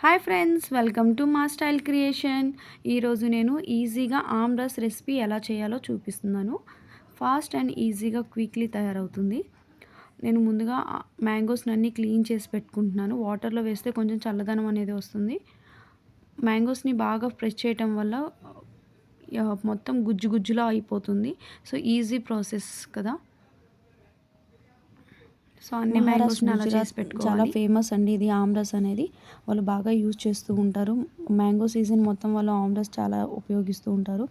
Hi friends, welcome to మా style creation. ఈరోజు నేను ఈజీగా ఆమ్రస్ రెసిపీ ఎలా చేయాలో చూపిస్తున్నాను. ఫాస్ట్ అండ్ ఈజీగా క్విక్లీ తయారవుతుంది. నేను ముందుగా మ్యాంగోస్ని అన్నీ క్లీన్ చేసి పెట్టుకుంటున్నాను. వాటర్లో వేస్తే కొంచెం చల్లదనం అనేది వస్తుంది. మ్యాంగోస్ని బాగా ఫ్రెష్ చేయటం వల్ల మొత్తం గుజ్జు గుజ్జులా అయిపోతుంది. సో ఈజీ ప్రాసెస్ కదా. సో అన్ని మ్యాంగోస్ని అలా చేసి పెట్టుకోవాలి. చాలా ఫేమస్ అండి ఇది ఆమ్రస్ అనేది. వాళ్ళు బాగా యూజ్ చేస్తూ ఉంటారు. మ్యాంగో సీజన్ మొత్తం వాళ్ళు ఆమ్రస్ చాలా ఉపయోగిస్తూ ఉంటారు.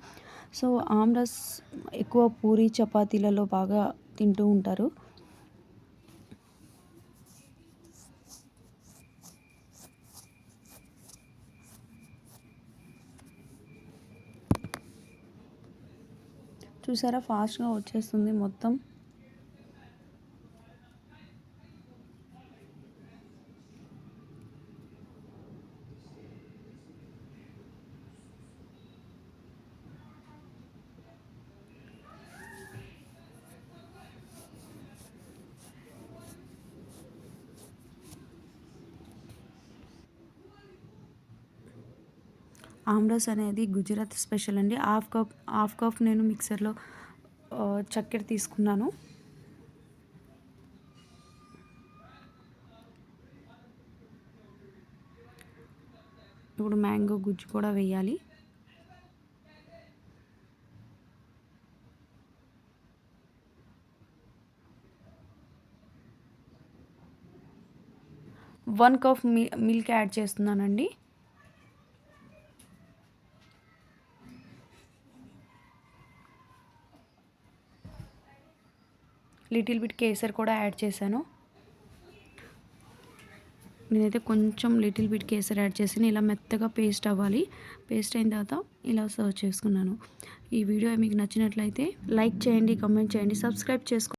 సో ఆమ్రస్ ఎక్కువ పూరి చపాతీలలో బాగా తింటూ ఉంటారు. చూసారా, ఫాస్ట్గా వచ్చేస్తుంది మొత్తం. ఆమ్రస్ అనేది గుజరాత్ స్పెషల్ అండి. హాఫ్ కప్ నేను మిక్సర్లో చక్కెర తీసుకున్నాను. ఇప్పుడు మ్యాంగో గుజ్జు కూడా వేయాలి. వన్ కప్ మిల్క్ యాడ్ చేస్తున్నానండి. లిటిల్ బిట్ కేసర్ కూడా యాడ్ చేశాను. నేనైతే కొంచెం లిటిల్ బిట్ కేసర్ యాడ్ చేసి ఇలా మెత్తగా పేస్ట్ అవ్వాలి. పేస్ట్ అయిన తర్వాత ఇలా సర్వ్ చేసుకున్నాను. ఈ వీడియో మీకు నచ్చినట్లయితే లైక్ చేయండి, కామెంట్ చేయండి, సబ్స్క్రైబ్ చేసుకోండి.